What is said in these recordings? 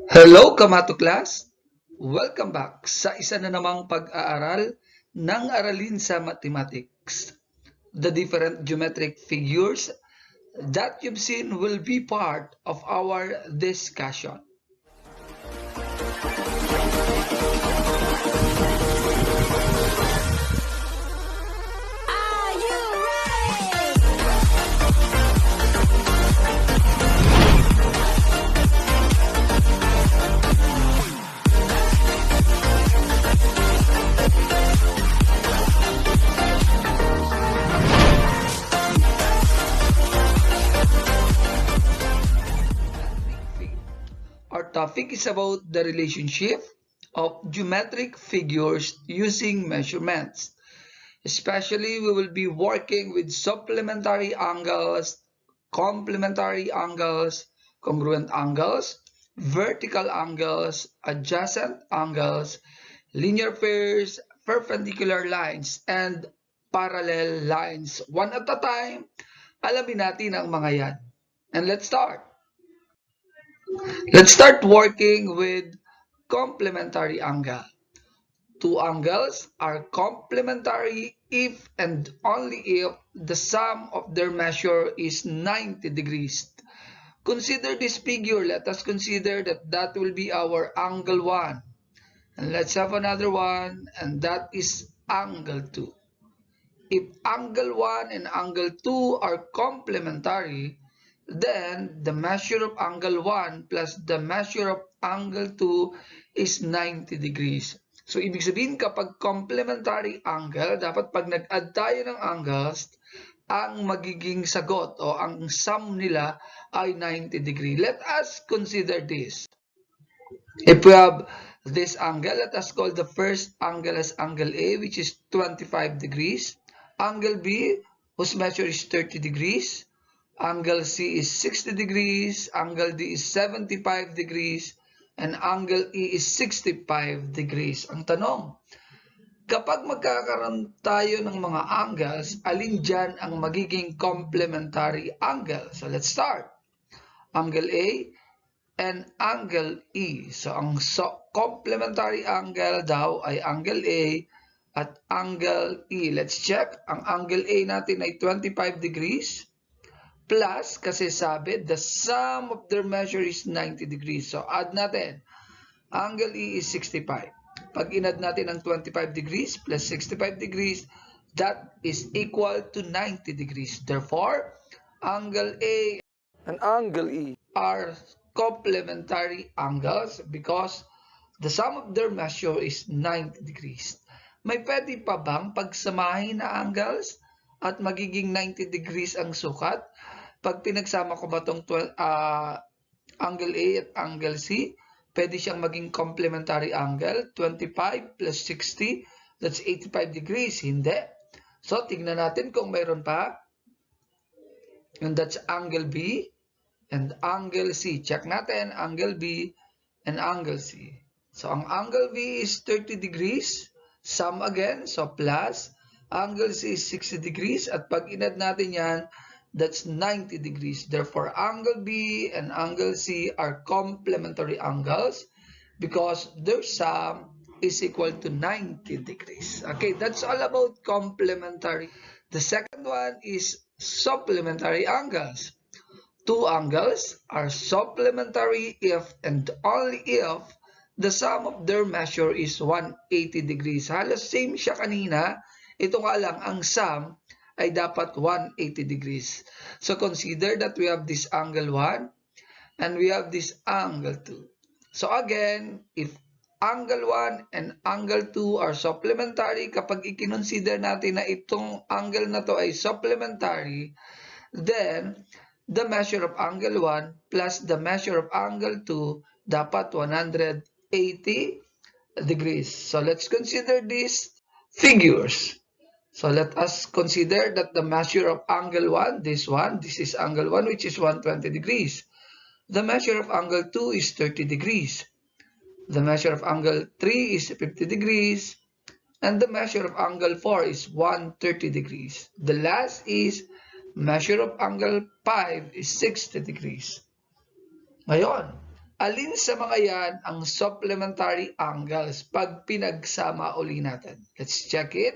Hello, Kamato Class! Welcome back sa isa na namang pag-aaral ng aralin sa mathematics. The different geometric figures that you've seen will be part of our discussion. Our topic is about the relationship of geometric figures using measurements. Especially, we will be working with supplementary angles, complementary angles, congruent angles, vertical angles, adjacent angles, linear pairs, perpendicular lines, and parallel lines. One at a time, alamin natin ang mga yan. And let's start. Let's start working with complementary angle. Two angles are complementary if and only if the sum of their measure is 90 degrees. Consider this figure. Let us consider that will be our angle 1. And let's have another one, and that is angle 2. If angle 1 and angle 2 are complementary, then the measure of angle 1 plus the measure of angle 2 is 90 degrees. So, ibig sabihin kapag complementary angle, dapat pag nag-add tayo ng angles, ang magiging sagot o ang sum nila ay 90 degree. Let us consider this. If we have this angle, let us call the first angle as angle A, which is 25 degrees. Angle B, whose measure is 30 degrees. Angle C is 60 degrees, angle D is 75 degrees, and angle E is 65 degrees. Ang tanong, kapag magkakaroon tayo ng mga angles, alin dyan ang magiging complementary angle? So let's start. Angle A and angle E. So ang complementary angle daw ay angle A at angle E. Let's check. Ang angle A natin ay 25 degrees. Plus, kasi sabi, the sum of their measure is 90 degrees. So, add natin. Angle E is 65. Pag in-add natin ang 25 degrees plus 65 degrees, that is equal to 90 degrees. Therefore, angle A and angle E are complementary angles because the sum of their measure is 90 degrees. May pwede pa bang pagsamahin na angles at magiging 90 degrees ang sukat? Pag pinagsama ko ba itong angle A at angle C, pwede siyang maging complementary angle. 25 plus 60, that's 85 degrees. Hindi. So, tingnan natin kung mayroon pa. And that's angle B and angle C. Check natin, angle B and angle C. So, ang angle B is 30 degrees. Sum again, so plus. Angle C is 60 degrees. At pag inad natin yan, that's 90 degrees. Therefore, angle B and angle C are complementary angles because their sum is equal to 90 degrees. Okay, that's all about complementary. The second one is supplementary angles. Two angles are supplementary if and only if the sum of their measure is 180 degrees. Halos same siya kanina. Ito nga lang, ang sum ay dapat 180 degrees. So, consider that we have this angle 1 and we have this angle 2. So, again, if angle 1 and angle 2 are supplementary, kapag i-consider natin na itong angle na to ay supplementary, then the measure of angle 1 plus the measure of angle 2 dapat 180 degrees. So, let's consider these figures. So, let us consider that the measure of angle 1, this is angle 1, which is 120 degrees. The measure of angle 2 is 30 degrees. The measure of angle 3 is 50 degrees. And the measure of angle 4 is 130 degrees. The last is measure of angle 5 is 60 degrees. Ngayon, Alin sa mga yan ang supplementary angles pag pinagsama uli natin? Let's check it.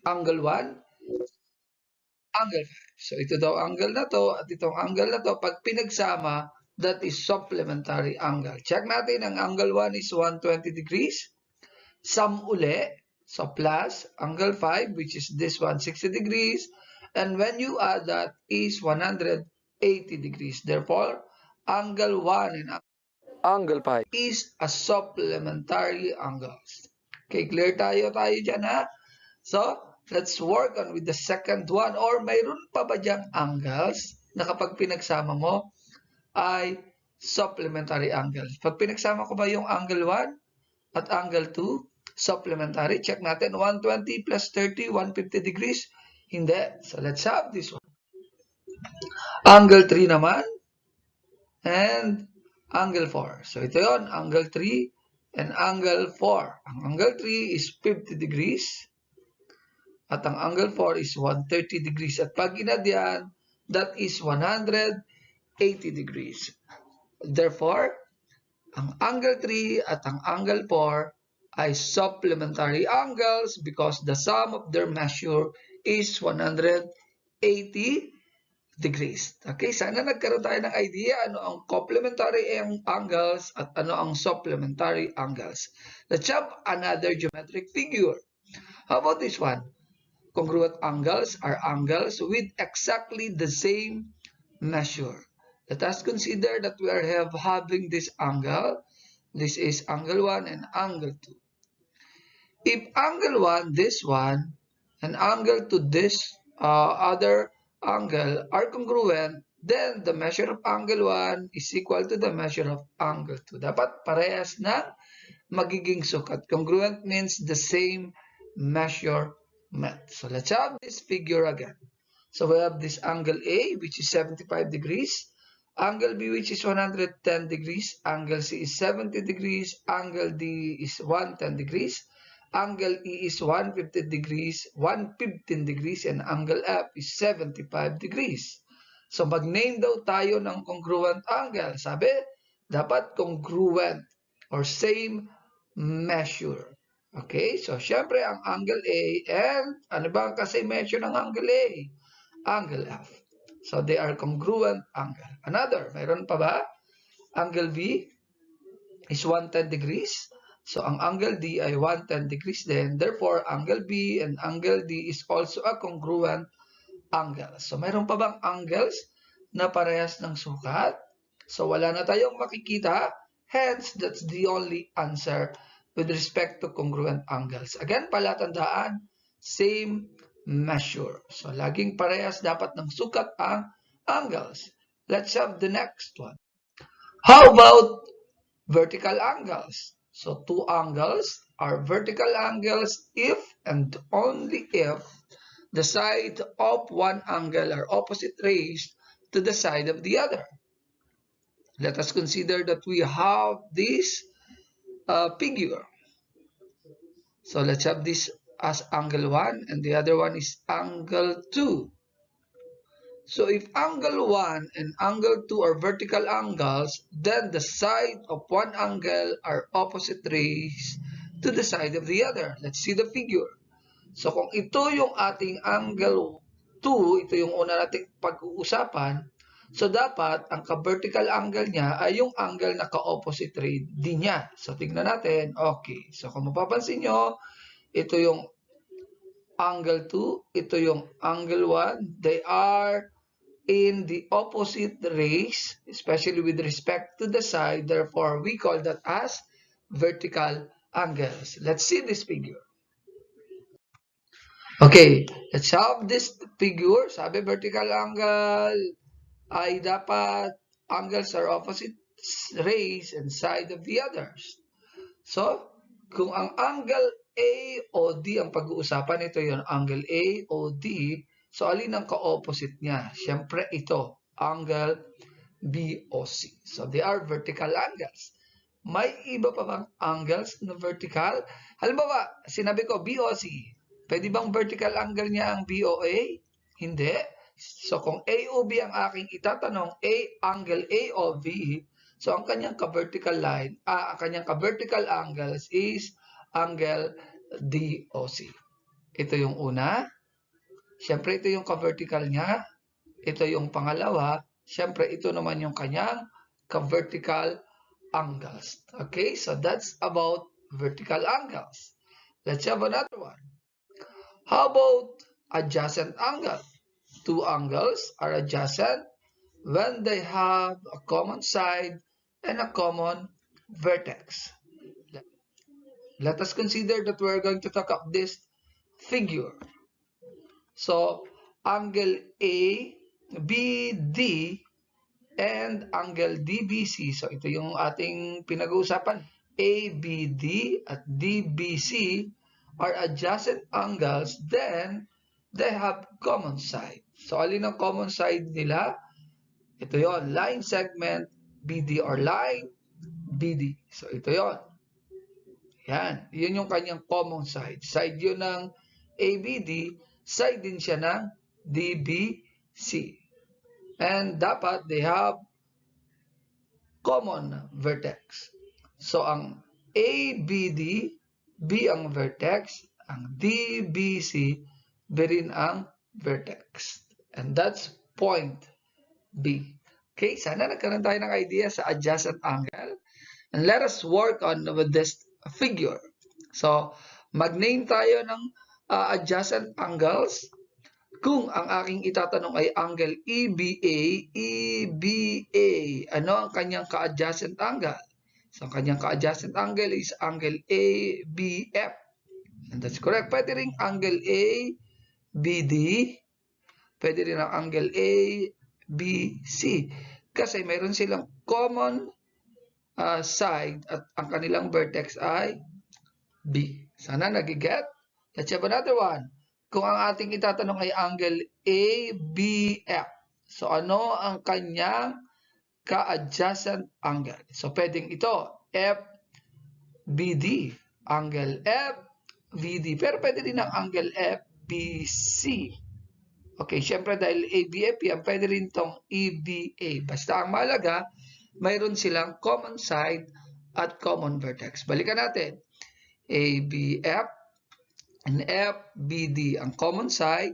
Angle 1, angle 5. So ito daw angle na to at itong angle na to, pag pinagsama, that is supplementary angle. Check natin, ang angle 1 is 120 degrees. Sum uli, so plus angle 5, which is this one, 60 degrees. And when you add that is 180 degrees. Therefore, angle 1 and angle 5 is a supplementary angles. Okay, clear tayo dyan ha? So, let's work on with the second one. Or mayroon pa ba dyang angles na kapag pinagsama mo ay supplementary angles? Pag pinagsama ko ba yung angle 1 at angle 2, supplementary, check natin, 120 plus 30, 150 degrees. Hindi. So, let's have this one. Angle 3 naman, and angle 4. So, ito yon, angle 3 and angle 4. Ang angle 3 is 50 degrees. At ang angle 4 is 130 degrees. At pag inad yan, that is 180 degrees. Therefore, ang angle 3 at ang angle 4 ay supplementary angles because the sum of their measure is 180 degrees. Okay, sana nagkaroon tayo ng idea ano ang complementary angles at ano ang supplementary angles. Let's have another geometric figure. How about this one? Congruent angles are angles with exactly the same measure. Let us consider that we are having this angle. This is angle 1 and angle 2. If angle 1, this one, and angle 2, this other angle are congruent, then the measure of angle 1 is equal to the measure of angle 2. Dapat parehas na magiging sukat. Congruent means the same measurement. So let's have this figure again. So we have this angle A, which is 75 degrees. Angle B, which is 110 degrees. Angle C is 70 degrees. Angle D is 110 degrees. Angle E is 150 degrees, 115 degrees, and angle F is 75 degrees. So mag-name daw tayo ng congruent angle. Sabi, dapat congruent or same measure. Okay, so syempre ang angle A, and ano ba ang kasi measure ng angle A? Angle F. So they are congruent angle. Another, mayroon pa ba? Angle B is 110 degrees. So ang angle D ay 110 degrees din. Therefore, angle B and angle D is also a congruent angle. So mayroon pa bang angles na parehas ng sukat? So wala na tayong makikita. Hence, that's the only answer with respect to congruent angles. Again, palatandaan, same measure. So laging parehas dapat ng sukat ang angles. Let's have the next one. How about vertical angles? So two angles are vertical angles if and only if the side of one angle are opposite raised to the side of the other. Let us consider that we have this figure. So let's have this as angle 1 and the other one is angle 2. So if angle 1 and angle 2 are vertical angles, then the side of one angle are opposite rays to the side of the other. Let's see the figure. So kung ito yung ating angle 2, ito yung una nating pag-uusapan, so dapat ang ka-vertical angle niya ay yung angle na ka-opposite ray din niya. So tingnan natin, okay. So kung mapapansin nyo, ito yung angle 2, ito yung angle 1. They are in the opposite rays, especially with respect to the side. Therefore, we call that as vertical angles. Let's see this figure. Okay, let's have this figure. Sabi vertical angle ay dapat angles are opposite rays and side of the others. So, kung ang angle A o D ang pag-uusapan, ito yung angle A o D. So, alin ang ka-opposite niya? Siyempre, ito, angle BOC. So, they are vertical angles. May iba pa bang angles na vertical? Halimbawa, sinabi ko BOC. Pwede bang vertical angle niya ang BOA? Hindi. So, kung AOB ang aking itatanong, angle A o B, So, ang kanyang ka-vertical line, ang kanyang ka-vertical angles is angle DOC. Ito yung una. Siyempre, ito yung ka-vertical niya. Ito yung pangalawa. Siyempre, ito naman yung kanyang ka-vertical angles. Okay, so that's about vertical angles. Let's have another one. How about adjacent angle? Two angles are adjacent when they have a common side and a common vertex. Let us consider that we're going to talk of this figure. So, angle ABD and angle DBC. So, ito yung ating pinag-uusapan. ABD at DBC are adjacent angles, then they have common side. So, alin ang common side nila? Ito yon, line segment BD or line BD. So, ito yon. Yan. Yun yung kanyang common side. Side yun ng ABD, side din siya ng DBC. And dapat they have common vertex. So, ang ABD, B ang vertex, ang DBC, B rin ang vertex. And that's point B. Okay, sana nagkaroon tayo ng idea sa adjacent angle. And let us work on with this figure. So, mag-name tayo ng adjacent angles. Kung ang aking itatanong ay angle EBA, ano ang kanyang ka-adjacent angle? So, ang kanyang ka-adjacent angle is angle ABF. And that's correct. Pwede rin angle ABD. Pwede rin ang angle ABC. Kasi mayroon silang common side at ang kanilang vertex ay B. Sana nagiget? Let's have another one. Kung ang ating itatanong ay angle ABF. So, ano ang kanyang ka-adjacent angle? So, pwedeng ito, FBD. Angle FBD. Pero pwede din ang angle FBC. Okay, syempre dahil ABF yan, pwede rin itong EBA. Basta ang mahalaga, mayroon silang common side at common vertex. Balikan natin. ABF and FBD. Ang common side,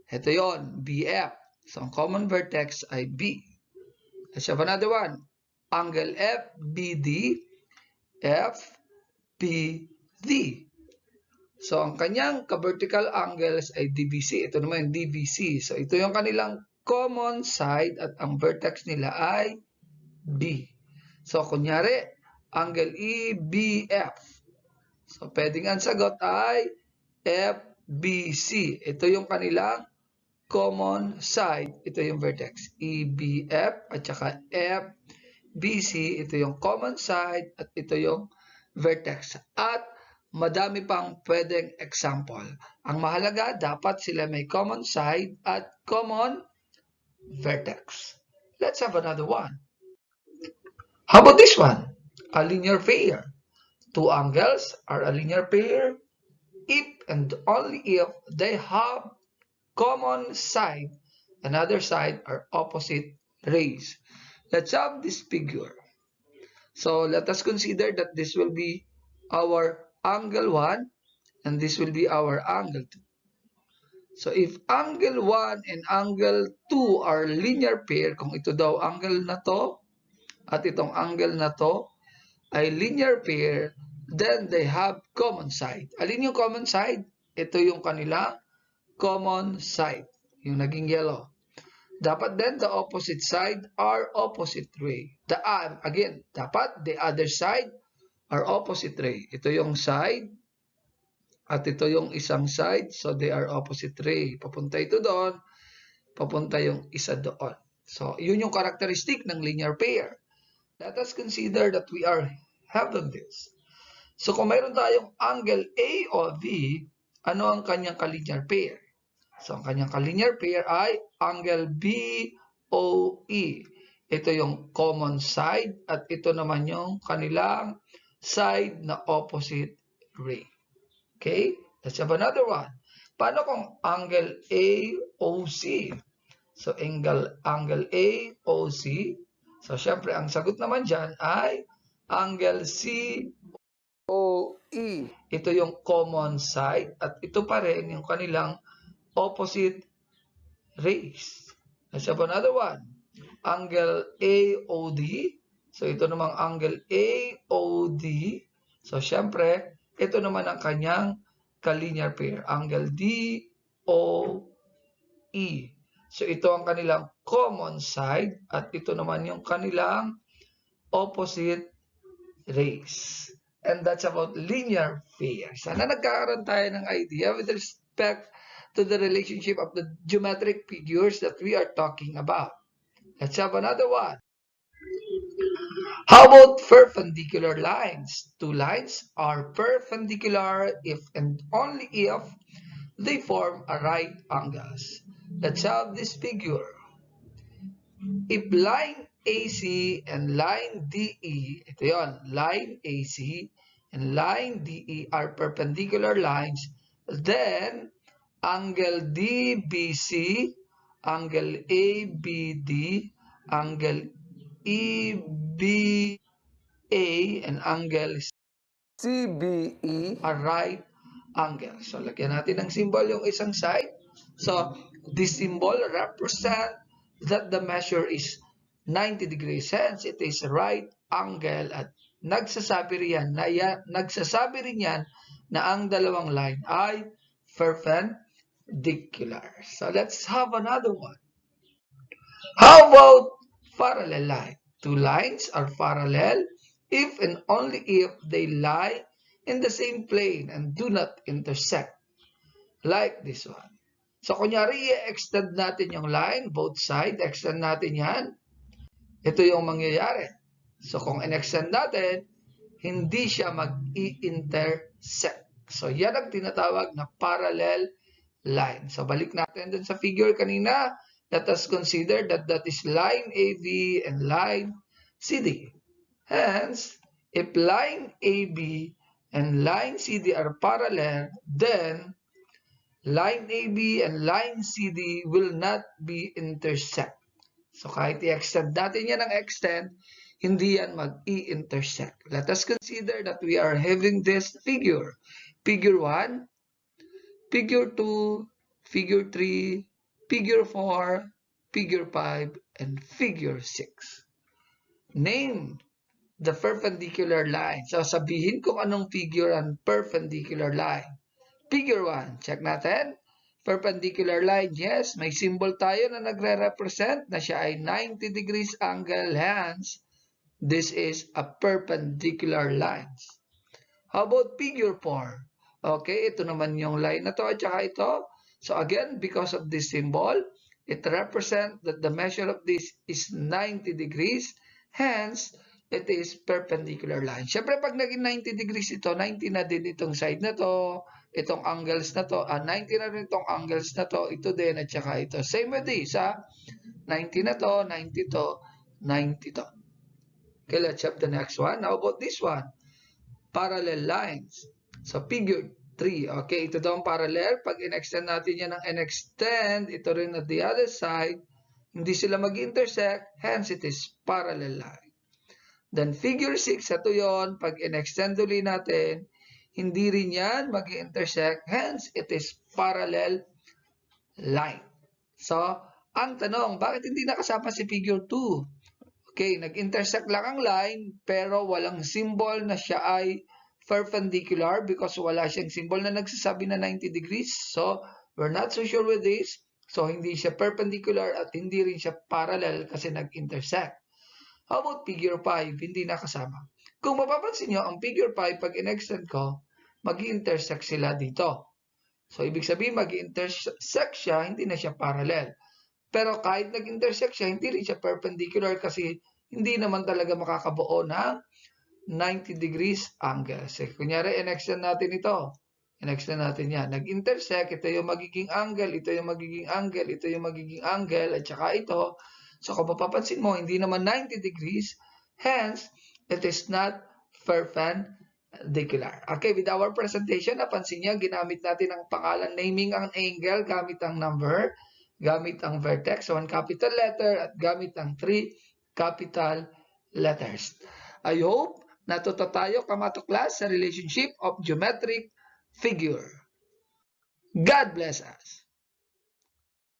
ito yon, BF. So, ang common vertex ay B. Let's have another one. Angle FBD, FBD. So, ang kanyang ka-vertical angles ay DBC. Ito naman yung DBC. So, ito yung kanilang common side at ang vertex nila ay B. So, kunyari, angle EBF. So, pwedeng ang sagot ay FBC. Ito yung kanilang common side. Ito yung vertex. EBF at saka FBC. Ito yung common side at ito yung vertex. At madami pang pwedeng example. Ang mahalaga, dapat sila may common side at common vertex. Let's have another one. How about this one? A linear pair. Two angles are a linear pair if and only if they have common side and other side are opposite rays. Let's have this figure. So let us consider that this will be our angle 1 and this will be our angle 2. So if angle 1 and angle 2 are linear pair, kung ito daw angle na to at itong angle na to ay linear pair, then they have common side. Alin yung common side? Ito yung kanilang common side, yung naging yellow. Dapat then the opposite side are opposite ray. Again, dapat the other side are opposite ray. Ito yung side at ito yung isang side, so they are opposite ray. Papunta ito doon, papunta yung isa doon. So, yun yung characteristic ng linear pair. Let us consider that we are having this. So, kung mayroon tayong angle A o V, ano ang kanyang ka-linear pair? So, ang kanyang ka-linear pair ay angle BOE. Ito yung common side at ito naman yung kanilang side na opposite ray. Okay? Let's have another one. Paano kung angle AOC? So, angle AOC, So, syempre, ang sagot naman dyan ay angle COE. Ito yung common side at ito pa rin yung kanilang opposite rays. Let's have another one. Angle AOD. So, ito namang angle AOD. So, syempre, ito naman ang kanyang kalinear pair. Angle DOE. So, ito ang kanilang common side at ito naman yung kanilang opposite rays. And that's about linear pairs. Sana nagkakaroon tayo ng idea with respect to the relationship of the geometric figures that we are talking about. Let's have another one. How about perpendicular lines? Two lines are perpendicular if and only if they form a right angles. Let's have this figure. If line AC and line DE, ito yon, line AC and line DE are perpendicular lines, then angle DBC, angle ABD, angle EBA, and angle CBE are right angles. So, lagyan natin ng symbol yung isang side. So, this symbol represent that the measure is 90 degrees. Hence, it is right angle at nagsasabi rin yan na ang dalawang line ay perpendicular. So, let's have another one. How about parallel line? Two lines are parallel if and only if they lie in the same plane and do not intersect. Like this one. So, kunyari, i-extend natin yung line, both sides, extend natin yan. Ito yung mangyayari. So, kung in-extend natin, hindi siya mag-i-intersect. So, yan ang tinatawag na parallel line. So, balik natin dun sa figure kanina. Let us consider that that is line AB and line CD. Hence, if line AB and line CD are parallel, then line AB and line CD will not be intersect. So, kahit i-extend natin yan ng extend, hindi yan mag-i-intersect. Let us consider that we are having this figure. Figure 1, figure 2, figure 3, figure 4, figure 5, and figure 6. Name the perpendicular line. So, sabihin kung anong figure ang perpendicular line. Figure 1, check natin. Perpendicular line, yes, may symbol tayo na nagre-represent na siya ay 90 degrees angle, hence, this is a perpendicular line. How about figure 4? Okay, ito naman yung line na to at saka ito. So again, because of this symbol, it represents that the measure of this is 90 degrees, hence, it is perpendicular line. Siyempre, pag naging 90 degrees ito, 90 na din itong side na to, itong angles na to, 90 na rin itong angles na to, ito din at saka ito. Same with this, 90 na to, 90 to, 90 to. Okay, let's have the next one. How about this one? Parallel lines. So, figure 3. Okay, ito daw ang parallel. Pag in-extend natin yan ng in-extend, ito rin at the other side, hindi sila mag-intersect, hence it is parallel line. Then, figure 6, ito yon. Pag in-extend ulit natin, hindi rin yan mag-intersect, hence it is parallel line. So, ang tanong, bakit hindi nakasama si figure 2? Okay, nag-intersect lang ang line, pero walang symbol na siya ay perpendicular because wala siyang symbol na nagsasabi na 90 degrees. So, we're not so sure with this. So, hindi siya perpendicular at hindi rin siya parallel kasi nag-intersect. How about figure 5? Hindi nakasama. Kung mapapansin nyo, ang figure 5, pag in-extend ko, mag-intersect sila dito. So, ibig sabihin, mag-intersect siya, hindi na siya parallel. Pero kahit nag-intersect siya, hindi rin siya perpendicular kasi hindi naman talaga makakabuo ng 90 degrees angle. So, kunyari, in-extend natin ito. In-extend natin yan. Nag-intersect, ito yung magiging angle, ito yung magiging angle, ito yung magiging angle, at saka ito. So, kung mapapansin mo, hindi naman 90 degrees, hence, it is not perpendicular. Okay, with our presentation, napansin niya, ginamit natin ang pangalan, naming ang angle, gamit ang number, gamit ang vertex, so one capital letter, at gamit ang 3 capital letters. I hope natuto tayo kamatuklas sa relationship of geometric figure. God bless us.